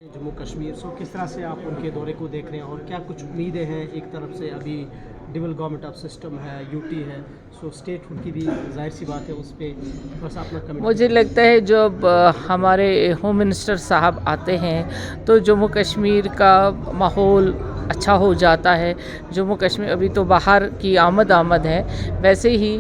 जम्मू कश्मीर किस तरह से आप उनके दौरे को देख रहे हैं और क्या कुछ उम्मीदें हैं? एक तरफ से अभी डिबल गवर्नमेंट ऑफ सिस्टम है, यूटी है, स्टेट की भी जाहिर सी बात है उस पर बस अपना कमेंट। मुझे लगता है जब हमारे होम मिनिस्टर साहब आते हैं तो जम्मू कश्मीर का माहौल अच्छा हो जाता है। जम्मू कश्मीर अभी तो बाहर की आमद है, वैसे ही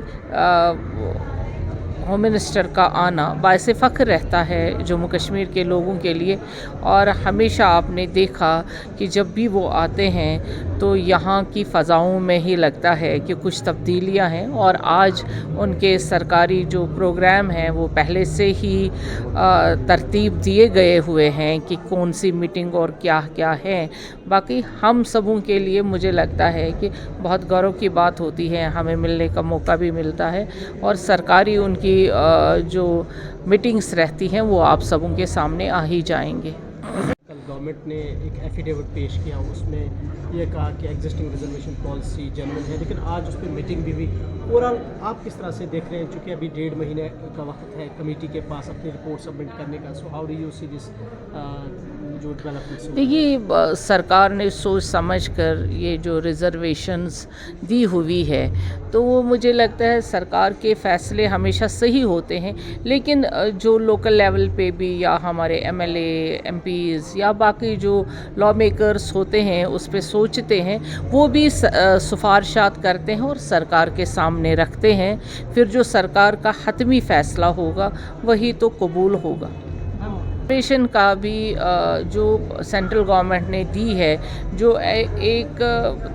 होम मिनिस्टर का आना बायस फ़ख्र रहता है जम्मू कश्मीर के लोगों के लिए। और हमेशा आपने देखा कि जब भी वो आते हैं तो यहाँ की फ़ज़ाओं में ही लगता है कि कुछ तब्दीलियाँ हैं। और आज उनके सरकारी जो प्रोग्राम हैं वो पहले से ही तरतीब दिए गए हुए हैं कि कौन सी मीटिंग और क्या क्या है। बाकी हम सबों के लिए मुझे लगता है कि बहुत गौरव की बात होती है, हमें मिलने का मौका भी मिलता है और सरकारी उनकी जो मीटिंग्स रहती हैं वो आप सबों के सामने आ ही जाएंगे। कल गवर्नमेंट ने एक एफिडेविट पेश किया, उसमें यह कहा कि एग्जिस्टिंग रिजर्वेशन पॉलिसी जनरल है, लेकिन आज उस पर मीटिंग भी हुई। ओवरऑल आप किस तरह से देख रहे हैं, चूँकि अभी 1.5 महीने का वक्त है कमेटी के पास अपनी रिपोर्ट सबमिट करने का, so how do you see this जो डेवलपमेंट्स? देखिए, सरकार ने सोच समझ कर ये जो रिज़र्वेशंस दी हुई है तो वो मुझे लगता है सरकार के फ़ैसले हमेशा सही होते हैं, लेकिन जो लोकल लेवल पे भी या हमारे एमएलए एमपीज़ या बाकी जो लॉ मेकर्स होते हैं उस पे सोचते हैं, वो भी सिफारिशात करते हैं और सरकार के सामने रखते हैं। फिर जो सरकार का हतमी फ़ैसला होगा वही तो कबूल होगा। पेशन का भी जो सेंट्रल गवर्नमेंट ने दी है, जो एक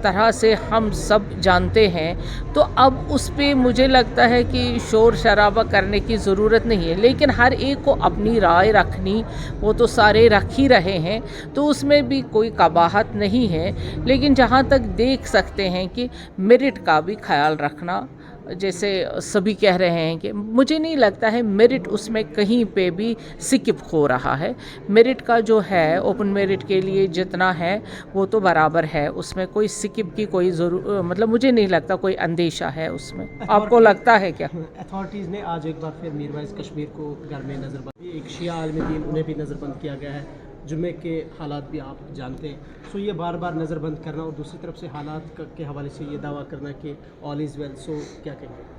तरह से हम सब जानते हैं, तो अब उस पे मुझे लगता है कि शोर शराबा करने की ज़रूरत नहीं है। लेकिन हर एक को अपनी राय रखनी, वो तो सारे रख ही रहे हैं, तो उसमें भी कोई कबाहत नहीं है। लेकिन जहाँ तक देख सकते हैं कि मेरिट का भी ख्याल रखना, जैसे सभी कह रहे हैं कि मुझे नहीं लगता है मेरिट उसमें कहीं पे भी स्किप हो रहा है। मेरिट का जो है ओपन मेरिट के लिए जितना है वो तो बराबर है, उसमें कोई स्किप की कोई मतलब मुझे नहीं लगता कोई अंदेशा है उसमें। आपको लगता है क्या? अथॉरिटीज़ ने आज एक बार फिर मीरवाइज कश्मीर को घर में नज़रबंद, एक शिया आलिम दीन उन्हें भी नज़रबंद किया गया है। जुम्मे के हालात भी आप जानते हैं, सो ये बार बार नज़रबंद करना और दूसरी तरफ से हालात के हवाले से ये दावा करना कि ऑल इज़ वेल, सो क्या कहेंगे?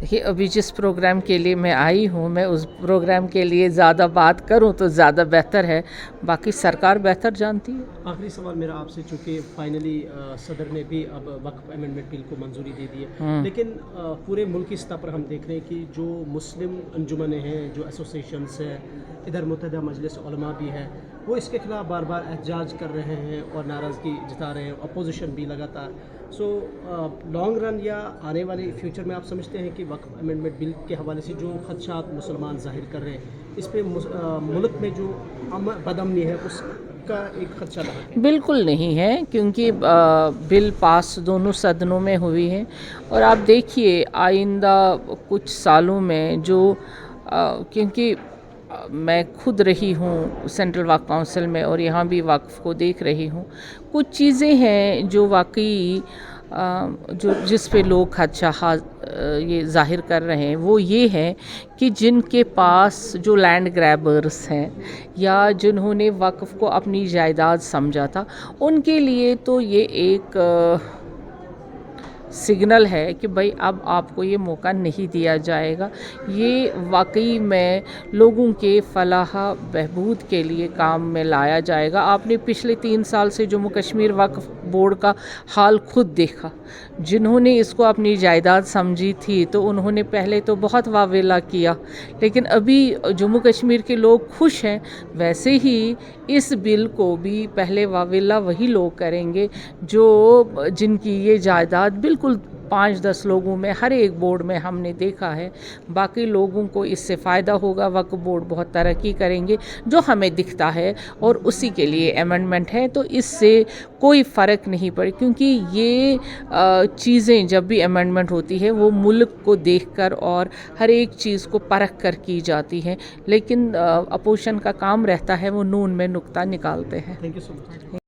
देखिए, अभी जिस प्रोग्राम के लिए मैं आई हूँ, मैं उस प्रोग्राम के लिए ज़्यादा बात करूँ तो ज़्यादा बेहतर है, बाकी सरकार बेहतर जानती है। आखिरी सवाल मेरा आपसे, चूँकि फाइनली सदर ने भी अब वक्फ अमेंडमेंट बिल को मंजूरी दे दी है, लेकिन पूरे मुल्क की सतह पर हम देख रहे हैं कि जो मुस्लिम अंजुमन हैं, जो एसोसिएशंस हैं, इधर मुत्तहिदा मजलिस उलमा भी है, वो इसके खिलाफ बार बार एहतजाज कर रहे हैं और नाराज़गी जता रहे हैं, अपोजिशन भी लगातार। सो लॉन्ग रन या आने वाले फ्यूचर में आप समझते हैं कि वक्फ अमेंडमेंट बिल के हवाले से जो खदशात मुसलमान जाहिर कर रहे हैं, इस पर मुल्क में जो बदअमनी है उसका एक खदशा लगा है? बिल्कुल नहीं है, क्योंकि बिल पास दोनों सदनों में हुई है। और आप देखिए आइंदा कुछ सालों में जो क्योंकि मैं खुद रही हूँ सेंट्रल वक्फ काउंसिल में और यहाँ भी वक्फ को देख रही हूँ, कुछ चीज़ें हैं जो वाकई जो जिस पे लोग खदशा ये ज़ाहिर कर रहे हैं, वो ये है कि जिनके पास जो लैंड ग्रैबर्स हैं या जिन्होंने वक्फ को अपनी जायदाद समझा था, उनके लिए तो ये एक सिग्नल है कि भाई अब आपको ये मौका नहीं दिया जाएगा। ये वाकई में लोगों के फलाह बहबूद के लिए काम में लाया जाएगा। आपने पिछले 3 साल से जम्मू कश्मीर वक्फ बोर्ड का हाल खुद देखा। जिन्होंने इसको अपनी जायदाद समझी थी तो उन्होंने पहले तो बहुत वावेला किया, लेकिन अभी जम्मू कश्मीर के लोग खुश हैं। वैसे ही इस बिल को भी पहले वावेला वही लोग करेंगे जो जिनकी ये जायदाद बिल्कुल 5-10 लोगों में हर एक बोर्ड में हमने देखा है। बाकी लोगों को इससे फ़ायदा होगा, वक्फ बोर्ड बहुत तरक्की करेंगे जो हमें दिखता है और उसी के लिए अमेंडमेंट है। तो इससे कोई फ़र्क नहीं पड़े, क्योंकि ये चीज़ें जब भी अमेंडमेंट होती है वो मुल्क को देखकर और हर एक चीज़ को परख कर की जाती है। लेकिन अपोजिशन का काम रहता है वो नून में नुक्ता निकालते हैं। Thank you so much.